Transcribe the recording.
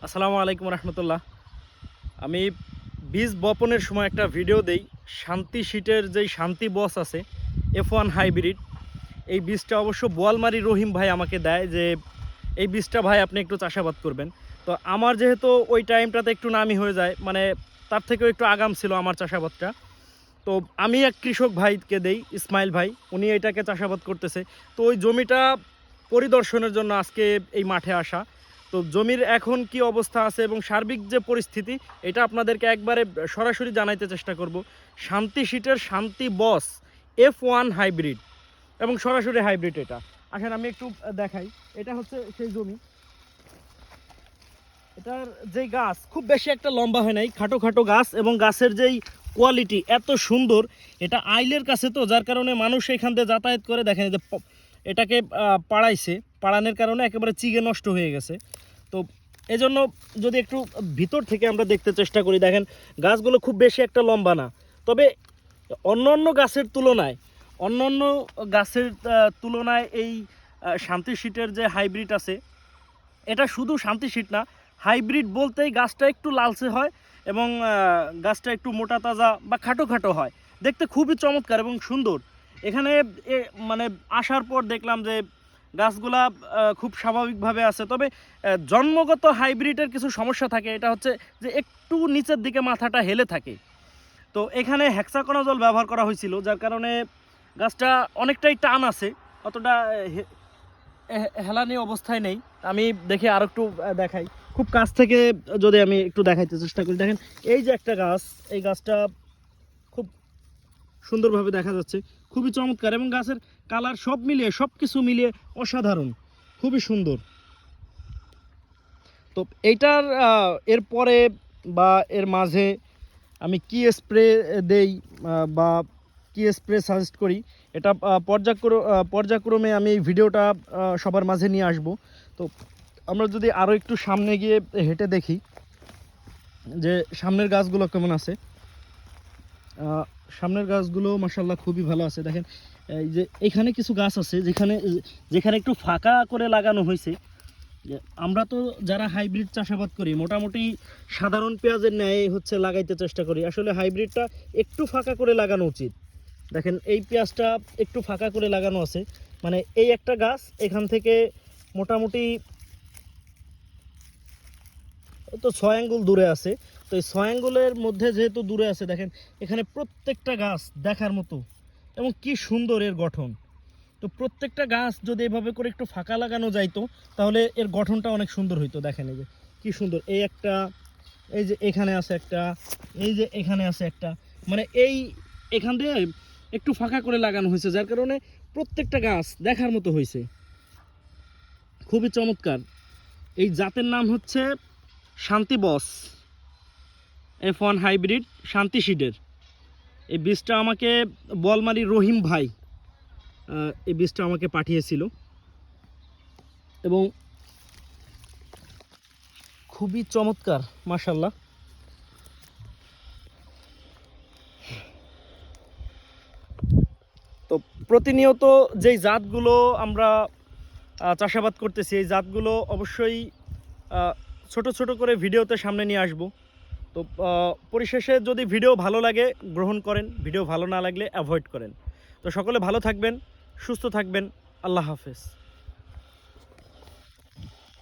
আসসালামু আলাইকুম রহমতুল্লাহ। আমি বীজ বপনের সময় একটা ভিডিও দেই। শান্তি শীটের যেই শান্তি বস আছে F1 হাইব্রিড, এই বীজটা অবশ্য বোয়ালমারি রহিম ভাই আমাকে দেয় যে এই বীজটা ভাই আপনি একটু চাষাবাদ করবেন। তো আমার যেহেতু ওই টাইমটাতে একটু নামি হয়ে যায়, মানে তার থেকেও একটু আগাম ছিল আমার চাষাবাদটা। তো আমি এক কৃষক ভাইকে দেই, ইসমাইল ভাই, উনি এটাকে চাষাবাদ করতেছে। তো ওই জমিটা পরিদর্শনের জন্য আজকে এই মাঠে আসা। তো জমির এখন কি অবস্থা আছে এবং সার্বিক যে পরিস্থিতি, এটা আপনাদেরকে একবারে সরাসরি জানাইতে চেষ্টা করব। শান্তি শীটের শান্তি বস F1 হাইব্রিড এবং সরাসরি হাইব্রিড এটা। আসেন আমি একটু দেখাই। এটা হচ্ছে সেই জমি। এটার যেই গাছ খুব বেশি একটা লম্বা হয় নাই, খাটো খাটো গাছ, এবং গাছের যেই কোয়ালিটি এত সুন্দর। এটা আইলের কাছে, তো যার কারণে মানুষ এখান দিয়ে যাতায়াত করে। দেখেন যে এটাকে পাড়াইছে, পাড়ানোর কারণে একেবারে চিগে নষ্ট হয়ে গেছে। তো এজন্য যদি একটু ভিতর থেকে আমরা দেখতে চেষ্টা করি, দেখেন গাছগুলো খুব বেশি একটা লম্বা না। তবে অন্য গাছের তুলনায় অন্য গাছের তুলনায় এই শান্তি শীটের যে হাইব্রিড আছে, এটা শুধু শান্তি শীট না, হাইব্রিড বলতেই গাছটা একটু লালচে হয় এবং গাছটা একটু মোটা তাজা বা খাটো খাটো হয়, দেখতে খুবই চমৎকার এবং সুন্দর। এখানে মানে আসার পর দেখলাম যে গাছগুলা খুব স্বাভাবিকভাবে আছে। তবে জন্মগত হাইব্রিডের কিছু সমস্যা থাকে, এটা হচ্ছে যে একটু নিচের দিকে মাথাটা হেলে থাকে। তো এখানে হেক্সাকোনাজল ব্যবহার করা হয়েছিল, যার কারণে গাছটা অনেকটাই টান আছে, অতটা হেলানি অবস্থায় নেই। আমি দেখি আর একটু দেখাই খুব কাছ থেকে, যদি আমি একটু দেখাইতে চেষ্টা করি। দেখেন এই যে একটা গাছ, এই গাছটা খুব সুন্দরভাবে দেখা যাচ্ছে, খুবই চমৎকার, এবং গাছের কালার সব মিলিয়ে, সব কিছু মিলিয়ে অসাধারণ, খুবই সুন্দর। তো এইটার এরপরে বা এর মাঝে আমি কি স্প্রে দেই বা কি স্প্রে সাজেস্ট করি, এটা পর্যায়ক্রমে আমি এই ভিডিওটা সবার মাঝে নিয়ে আসব। তো আমরা যদি আরও একটু সামনে গিয়ে হেঁটে দেখি যে সামনের গাছগুলো কেমন আছে। সামনের গাছগুলো মাশাআল্লাহ খুবই ভালো আছে। দেখেন এই যে এখানে কিছু গাছ আছে যেখানে যেখানে একটু ফাঁকা করে লাগানো হয়েছে। আমরা তো যারা হাইব্রিড চাষাবাদ করি মোটামুটি সাধারণ পেঁয়াজের ন্যায় হচ্ছে লাগাইতে চেষ্টা করি, আসলে হাইব্রিডটা একটু ফাঁকা করে লাগানো উচিত। দেখেন এই পেঁয়াজটা একটু ফাঁকা করে লাগানো আছে, মানে এই একটা গাছ এখান থেকে মোটামুটি তো 6 আঙ্গুল দূরে আছে। তো এই 6 আঙ্গুলের মধ্যে যেহেতু দূরে আছে, দেখেন এখানে প্রত্যেকটা গাছ দেখার মতো এবং কি সুন্দর এর গঠন। তো প্রত্যেকটা গাছ যদি এভাবে করে একটু ফাঁকা লাগানো যাইতো, তাহলে এর গঠনটা অনেক সুন্দর হইতো। দেখেন এই যে কি সুন্দর, এই একটা, এই যে এখানে আছে একটা, এই যে এখানে আছে একটা, মানে এই এখান দিয়ে একটু ফাঁকা করে লাগানো হয়েছে, যার কারণে প্রত্যেকটা গাছ দেখার মতো হয়েছে, খুবই চমৎকার। এই জাতের নাম হচ্ছে শান্তি বস F1 হাইব্রিড শান্তি সিডের। এই বীজটা আমাকে বলমারি রহিম ভাই এই বীজটা আমাকে পাঠিয়েছিল এবং খুবই চমৎকার মাশাআল্লাহ। তো প্রতিনিয়ত যেই জাতগুলো আমরা চাষাবাদ করতেছি, এই জাতগুলো অবশ্যই ছোট ছোট করে ভিডিওতে সামনে নিয়ে আসব। তো পরিশেষে যদি ভিডিও ভালো লাগে গ্রহণ করেন, ভিডিও ভালো না লাগলে অ্যাভয়েড করেন। তো সকলে ভালো থাকবেন, সুস্থ থাকবেন। আল্লাহ হাফেজ।